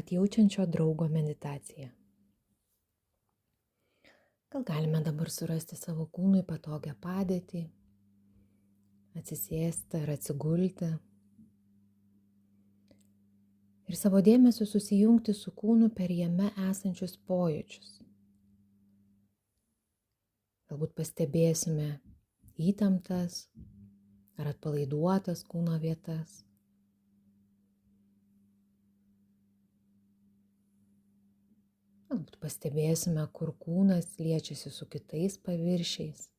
atjaučiančio draugo meditacija. Gal galime dabar surasti savo kūnui patogią padėtį, atsisėsti ar atsigulti ir savo dėmesiu susijungti su kūnu per jame esančius pojūčius. Galbūt pastebėsime įtemptas ar atpalaiduotas kūno vietas. Galbūt pastebėsime, kur kūnas liečiasi su kitais paviršiais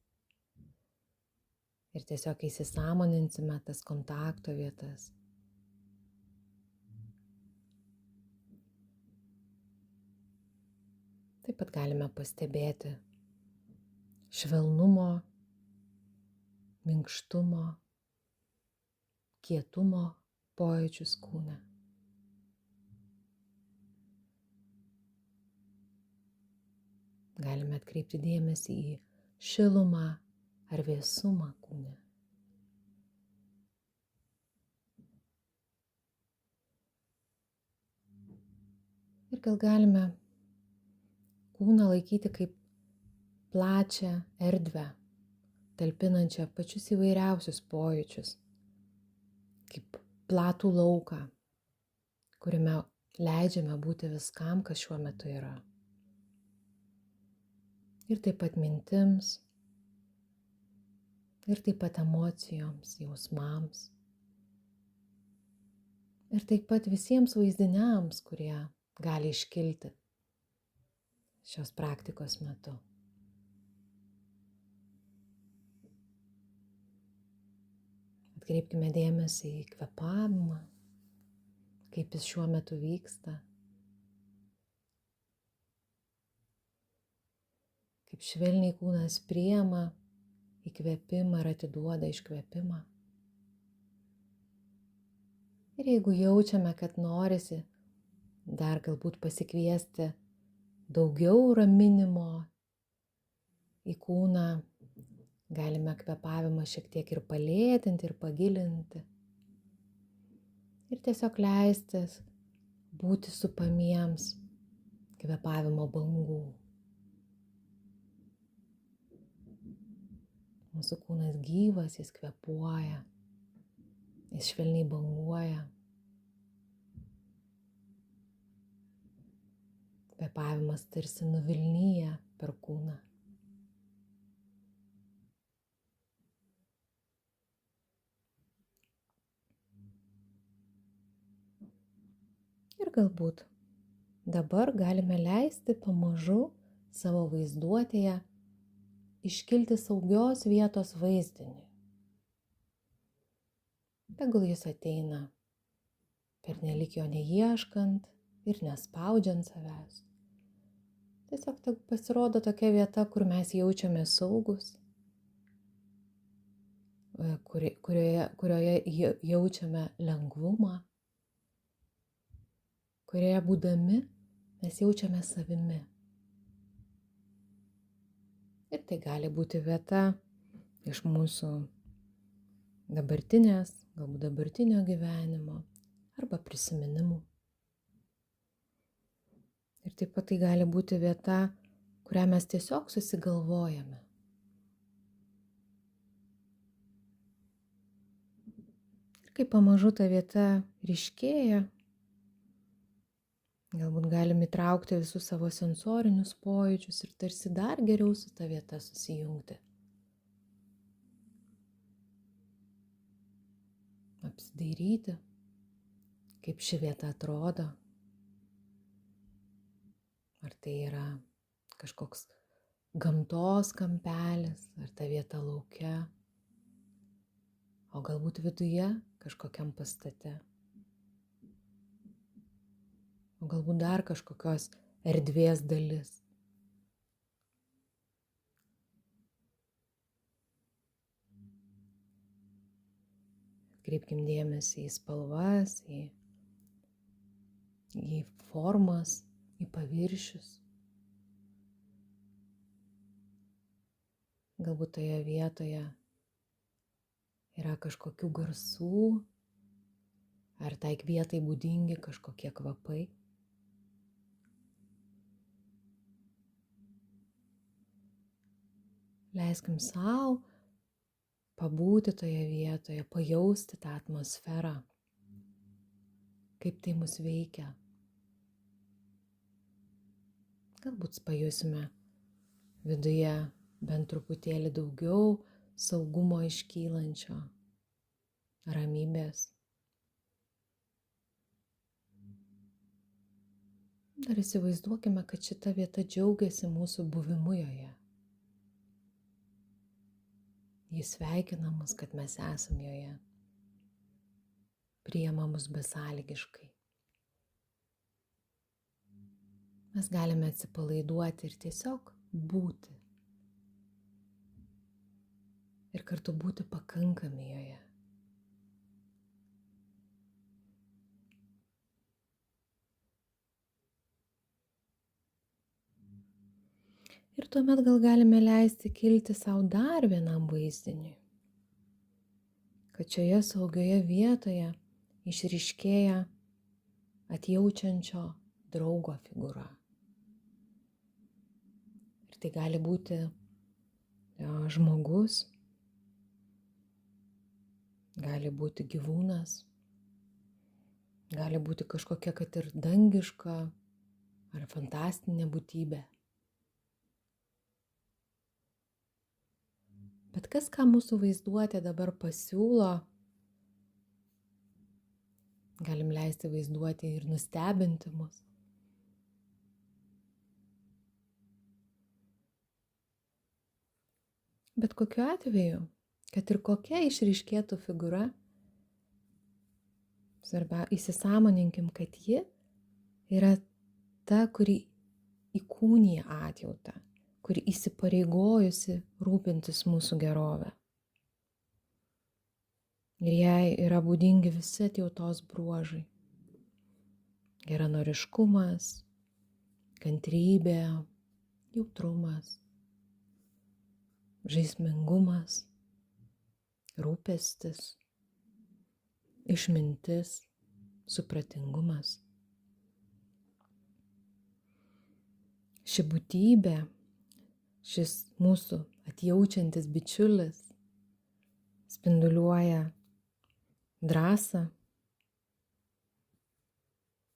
ir tiesiog įsisąmoninsime tas kontakto vietas. Taip pat galime pastebėti švelnumo, minkštumo, kietumo pojūčius kūne. Galime atkreipti dėmesį į šilumą ar vėsumą kūne. Ir gal galime kūną laikyti kaip plačią erdvę, talpinančią pačius įvairiausius pojūčius, kaip platų lauką, kuriame leidžiame būti viskam, kas šiuo metu yra. Ir taip pat mintims, ir taip pat emocijoms, jausmams, ir taip pat visiems vaizdiniams, kurie gali iškilti šios praktikos metu. Atkreipkime dėmesį į kvėpavimą, kaip jis šiuo metu vyksta, kaip švelniai kūnas priima įkvėpimą ir atiduoda iškvėpimą. Ir jeigu jaučiame, kad norisi dar galbūt pasikviesti daugiau raminimo į kūną, galime kvėpavimą šiek tiek ir palėtinti, ir pagilinti. Ir tiesiog leistis būti supamiems kvėpavimo bangų. Mūsų kūnas gyvas, jis kvėpuoja, jis švelniai banguoja. Kvėpavimas tarsi nuvilnyja per kūną. Ir galbūt dabar galime leisti pamažu savo vaizduotėje iškilti saugios vietos vaizdiniui. Tegul jis ateina pernelyg jo neieškant ir nespaudžiant savęs. Tiesiog pasirodo tokia vieta, kur mes jaučiamės saugus, kurioje jaučiame lengvumą, kurioje būdami mes jaučiame savimi. Ir tai gali būti vieta iš mūsų dabartinės, galbūt dabartinio gyvenimo arba prisiminimų. Ir taip pat tai gali būti vieta, kurią mes tiesiog susigalvojame. Ir kai pamažu ta vieta ryškėja, galbūt galim įtraukti visus savo sensorinius pojūčius ir tarsi dar geriau su ta vieta susijungti. Apsidairyti, kaip ši vieta atrodo. Ar tai yra kažkoks gamtos kampelis, ar ta vieta lauke, o galbūt viduje kažkokiam pastate. O galbūt dar kažkokios erdvės dalis. Atkreipkim dėmesį į spalvas, į formas, į paviršius. Galbūt toje vietoje yra kažkokių garsų, ar tai vietai būdingi kažkokie kvapai. Leiskim sau pabūti toje vietoje, pajausti tą atmosferą, kaip tai mus veikia. Galbūt pajusime viduje bent truputėlį daugiau saugumo iškylančio, ramybės. Dar įsivaizduokime, kad šita vieta džiaugiasi mūsų buvimu joje. Jis sveikina mus, kad mes esam joje. Priima mus besąlygiškai. Mes galime atsipalaiduoti ir tiesiog būti. Ir kartu būti pakankami joje. Ir tuomet gal galime leisti kilti savo dar vienam vaizdiniui, kad šioje saugioje vietoje išryškėja atjaučiančio draugo figūra. Ir tai gali būti žmogus, gali būti gyvūnas, gali būti kažkokia kad ir dangiška ar fantastinė būtybė. Bet kas, ką mūsų vaizduotė dabar pasiūlo, galim leisti vaizduoti ir nustebinti mus. Bet kokiu atveju, kad ir kokia išryškėtų figūra, svarbia įsisąmoninkim, kad ji yra ta, kuri įkūnija atjautą, kuri įsipareigojusi rūpintis mūsų gerovę. Ir jai yra būdingi visi atjautos bruožai. Geranoriškumas, kantrybė, jautrumas, žaismingumas, rūpestis, išmintis, supratingumas. Ši būtybė, šis mūsų atjaučiantis bičiulis spinduliuoja drąsą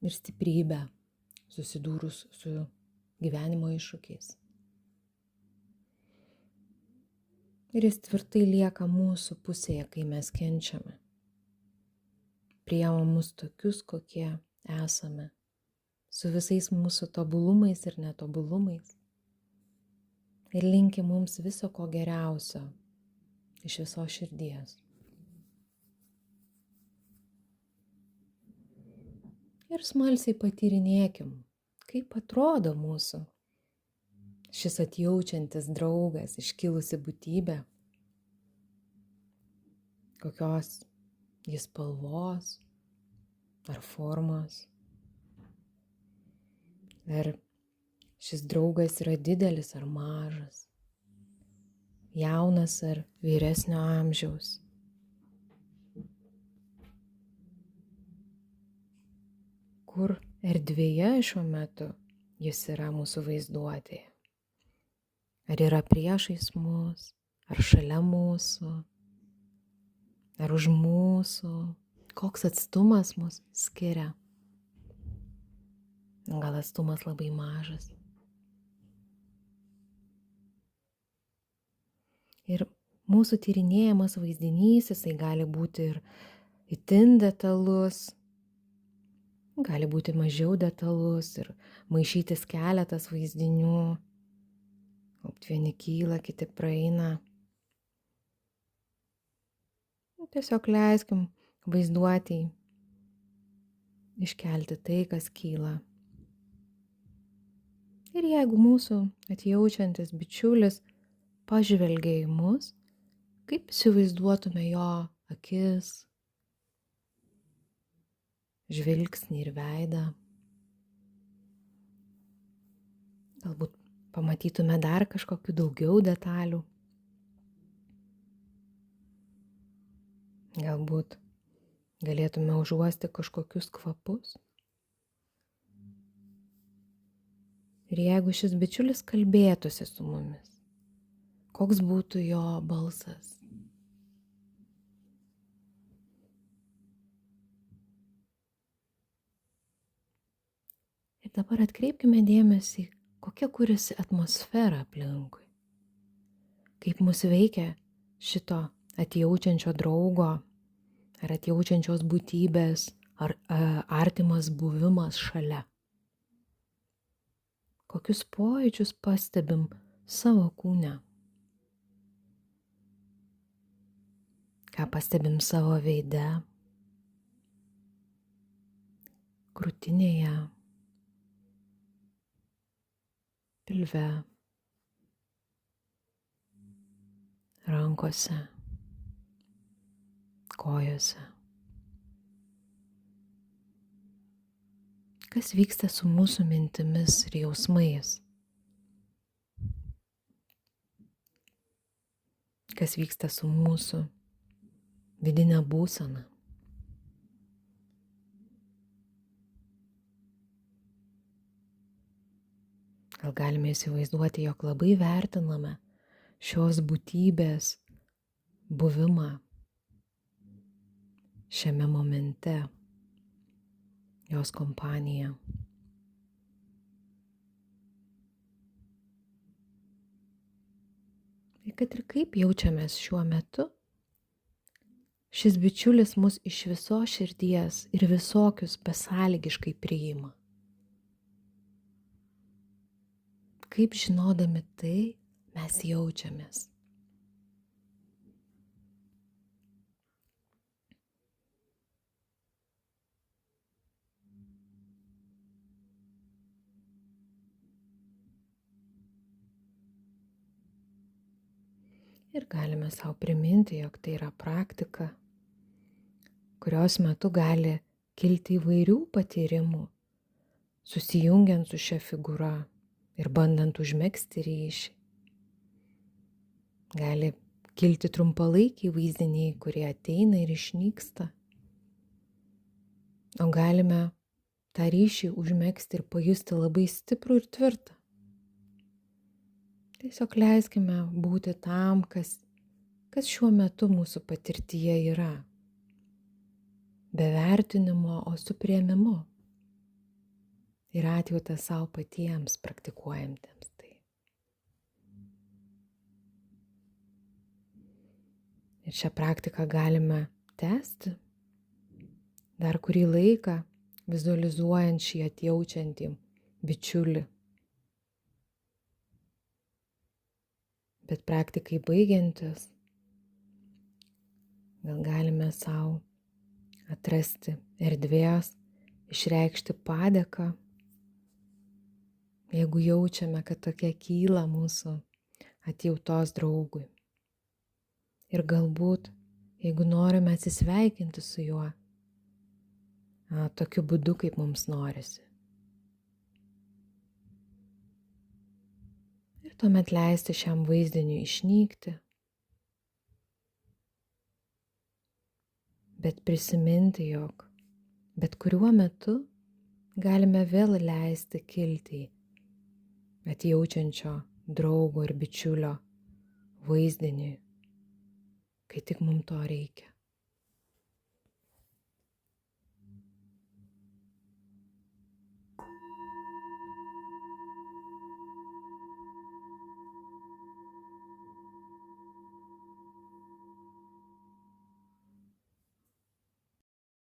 ir stiprybę susidūrus su gyvenimo iššūkiais. Ir jis tvirtai lieka mūsų pusėje, kai mes kenčiame. Priima mus tokius, kokie esame, su visais mūsų tobulumais ir netobulumais. Ir linki mums viso ko geriausio iš visos širdies. Ir smalsiai patyrinėkim, kaip atrodo mūsų šis atjaučiantis draugas, iškilusi būtybė, kokios jis spalvos ar formos. Ar šis draugas yra didelis ar mažas, jaunas ar vyresnio amžiaus. Kur erdvėje šiuo metu jis yra mūsų vaizduotėje? Ar yra priešais mus, ar šalia mūsų, ar už mūsų? Koks atstumas mus skiria? Gal atstumas labai mažas. Ir mūsų tyrinėjamas vaizdinys, jisai gali būti ir itin detalus, gali būti mažiau detalus ir maišytis keletas vaizdinių. Vieni kyla, kiti praeina. Tiesiog leiskim vaizduotei iškelti tai, kas kyla. Ir jeigu mūsų atjaučiantis bičiulis pažvelgia į mus, kaip įsivaizduotume jo akis, žvilgsnį ir veidą. Galbūt pamatytume dar kažkokių daugiau detalių. Galbūt galėtume užuosti kažkokius kvapus. Ir jeigu šis bičiulis kalbėtųsi su mumis, koks būtų jo balsas. Ir dabar atkreipkime dėmesį, kokia kuriasi atmosfera aplinkui. Kaip mus veikia šito atjaučiančio draugo ar atjaučiančios būtybės ar artimas buvimas šalia. Kokius pojūčius pastebim savo kūne. Ką pastebim savo veide, krūtinėje, pilve, rankose, kojose. Kas vyksta su mūsų mintimis ir jausmais? Kas vyksta su mūsų vidinė būsena? Gal galime įsivaizduoti, jog labai vertiname šios būtybės buvimą šiame momente, jos kompaniją. Ir kad ir kaip jaučiamės šiuo metu, šis bičiulis mus iš visos širdies ir visokius besąlygiškai priima. Kaip žinodami tai, mes jaučiamės. Ir galime savo priminti, jog tai yra praktika, kurios metu gali kilti įvairių patyrimų, susijungiant su šia figūra ir bandant užmegzti ryšį. Gali kilti trumpalaikiai vaizdiniai, kurie ateina ir išnyksta. O galime tą ryšį užmegzti ir pajusti labai stiprų ir tvirtą. Tiesiog leiskime būti tam, kas šiuo metu mūsų patirtyje yra. Be vertinimo, o su priėmimu. Ir atjautą savo patiems praktikuojantiems tai. Ir šią praktiką galime tęsti dar kurį laiką, vizualizuojant šį atjaučiantį bičiulį. Bet praktikai baigiantis, gal galime savo atrasti erdvės, išreikšti padėką, jeigu jaučiame, kad tokia kyla mūsų atjautos draugui. Ir galbūt, jeigu norime atsisveikinti su juo, tokiu būdu, kaip mums norisi. Ir tuomet leisti šiam vaizdiniui išnykti, bet prisiminti, jog bet kuriuo metu galime vėl leisti kilti atjaučiančio draugo ir bičiulio vaizdiniui, kai tik mums to reikia.